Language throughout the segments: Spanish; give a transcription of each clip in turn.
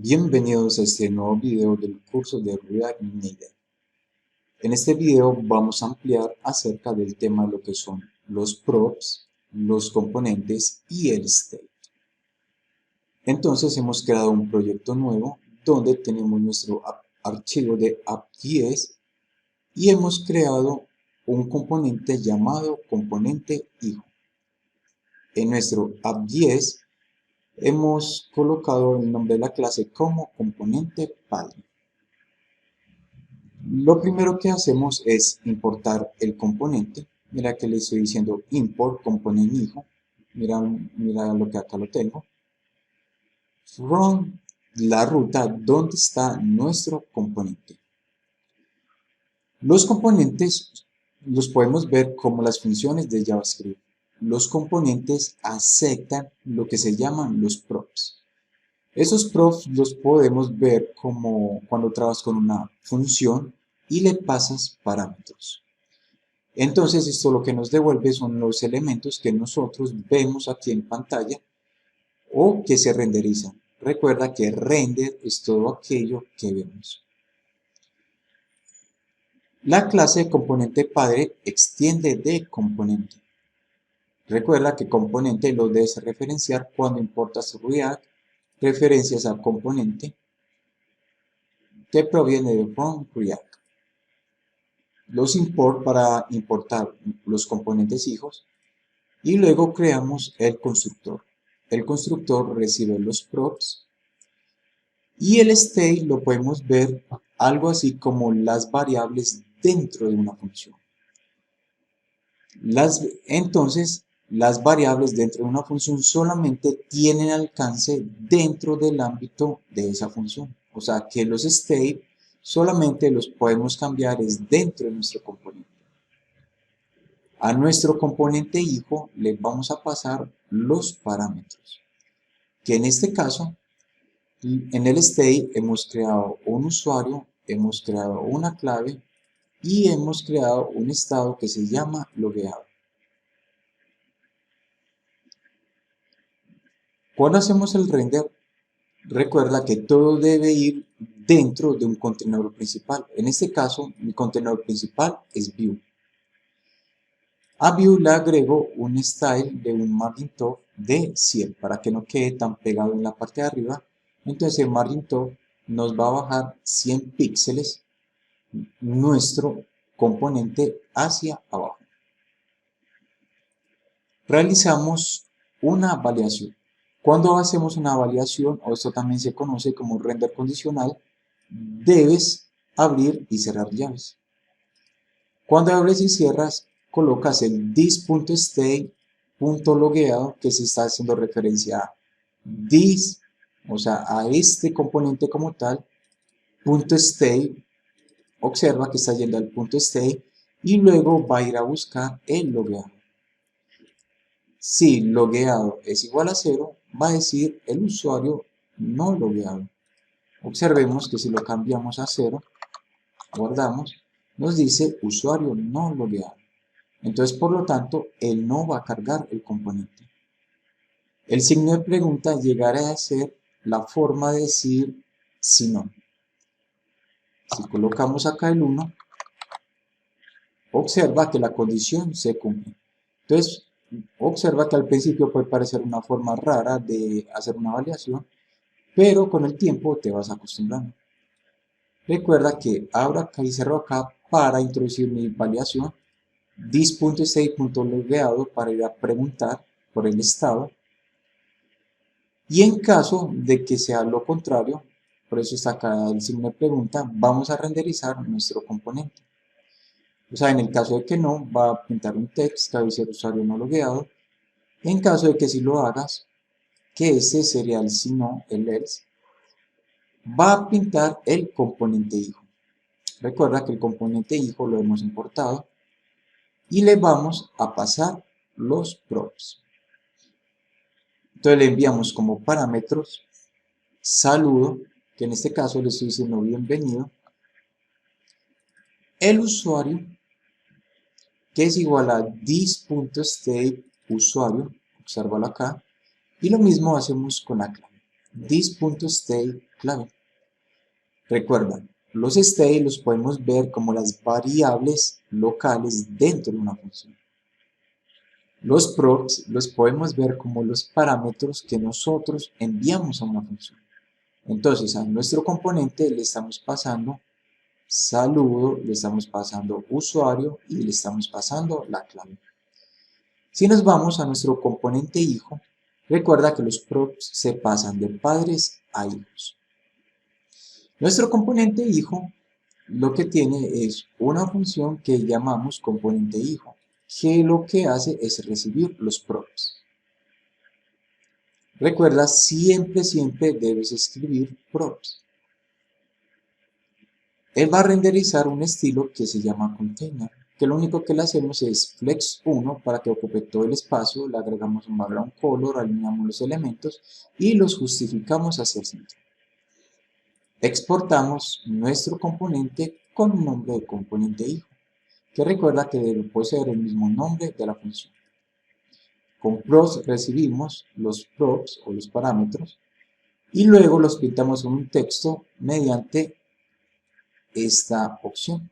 Bienvenidos a este nuevo video del curso de React Native. En este video vamos a ampliar acerca del tema de lo que son los props, los componentes y el state. Entonces hemos creado un proyecto nuevo donde tenemos nuestro archivo de app.js y hemos creado un componente llamado componente hijo. En nuestro app.js hemos colocado el nombre de la clase como componente padre. Lo primero que hacemos es importar el componente. Mira que le estoy diciendo import component hijo. Mira lo que acá lo tengo. From la ruta donde está nuestro componente. Los componentes los podemos ver como las funciones de JavaScript. Los componentes aceptan lo que se llaman los props. Esos props los podemos ver como cuando trabajas con una función y le pasas parámetros. Entonces esto lo que nos devuelve son los elementos que nosotros vemos aquí en pantalla o que se renderizan. Recuerda que render es todo aquello que vemos. La clase componente padre extiende de componente. Recuerda que componente lo debes referenciar cuando importas React, referencias al componente que proviene de from React. Los import para importar los componentes hijos y luego creamos el constructor. El constructor recibe los props y el state lo podemos ver algo así como las variables dentro de una función. Entonces, las variables dentro de una función solamente tienen alcance dentro del ámbito de esa función. O sea que los state solamente los podemos cambiar es dentro de nuestro componente. A nuestro componente hijo le vamos a pasar los parámetros, que en este caso, en el state hemos creado un usuario, hemos creado una clave y hemos creado un estado que se llama logueado. Cuando hacemos el render, recuerda que todo debe ir dentro de un contenedor principal. En este caso, mi contenedor principal es Vue. A Vue le agrego un style de un margin top de 100 para que no quede tan pegado en la parte de arriba. Entonces el margin top nos va a bajar 100 píxeles nuestro componente hacia abajo. Realizamos una validación. Cuando hacemos una validación, o esto también se conoce como render condicional, debes abrir y cerrar llaves. Cuando abres y cierras, colocas el this.state.logueado que se está haciendo referencia a this, o sea, a este componente como tal, .state, observa que está yendo al .state y luego va a ir a buscar el logueado. Si logueado es igual a 0, va a decir el usuario no logueado. Observemos que si lo cambiamos a 0, guardamos, nos dice usuario no logueado. Entonces, por lo tanto, él no va a cargar el componente. El signo de pregunta llegará a ser la forma de decir si no. Si colocamos acá el 1, observa que la condición se cumple. Entonces, observa que al principio puede parecer una forma rara de hacer una validación, pero con el tiempo te vas acostumbrando. Recuerda que abro acá y cierro acá para introducir mi validación, this.state.logueado para ir a preguntar por el estado, y en caso de que sea lo contrario, por eso está acá el signo de pregunta, vamos a renderizar nuestro componente. O sea, en el caso de que no, va a pintar un text que dice usuario no logueado. En caso de que sí lo hagas, que ese sería el si no, el else, va a pintar el componente hijo. Recuerda que el componente hijo lo hemos importado y le vamos a pasar los props. Entonces le enviamos como parámetros saludo, que en este caso le estoy diciendo bienvenido, el usuario, que es igual a this.state usuario, obsérvalo acá, y lo mismo hacemos con la clave. this.state clave. Recuerda, los state los podemos ver como las variables locales dentro de una función. Los props los podemos ver como los parámetros que nosotros enviamos a una función. Entonces a nuestro componente le estamos pasando saludo, le estamos pasando usuario y le estamos pasando la clave. Si nos vamos a nuestro componente hijo, recuerda que los props se pasan de padres a hijos. Nuestro componente hijo lo que tiene es una función que llamamos componente hijo, que lo que hace es recibir los props. Recuerda, siempre debes escribir props. Él va a renderizar un estilo que se llama container, que lo único que le hacemos es flex 1 para que ocupe todo el espacio, le agregamos un background color, alineamos los elementos y los justificamos hacia el centro. Exportamos nuestro componente con un nombre de componente hijo, que recuerda que debe poseer el mismo nombre de la función. Con props recibimos los props o los parámetros y luego los pintamos en un texto mediante esta opción.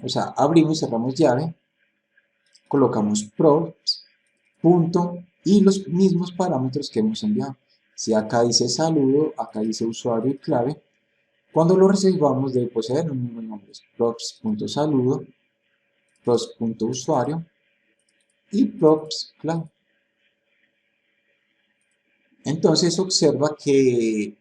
O sea, abrimos y cerramos llave, colocamos props, punto y los mismos parámetros que hemos enviado. Si acá dice saludo, acá dice usuario y clave, cuando lo recibamos debe poseer los mismos nombres, props.saludo, props.usuario y props clave. Entonces observa que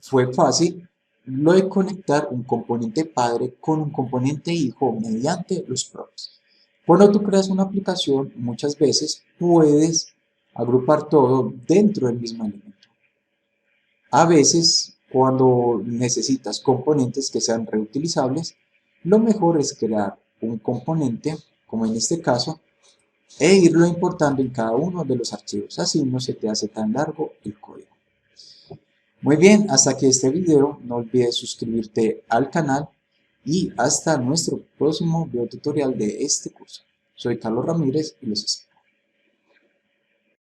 fue fácil lo de conectar un componente padre con un componente hijo mediante los props. Cuando tú creas una aplicación, muchas veces puedes agrupar todo dentro del mismo elemento. A veces, cuando necesitas componentes que sean reutilizables, lo mejor es crear un componente, como en este caso, e irlo importando en cada uno de los archivos. Así no se te hace tan largo el código. Muy bien, hasta aquí este video. No olvides suscribirte al canal y hasta nuestro próximo video tutorial de este curso. Soy Carlos Ramírez y los espero.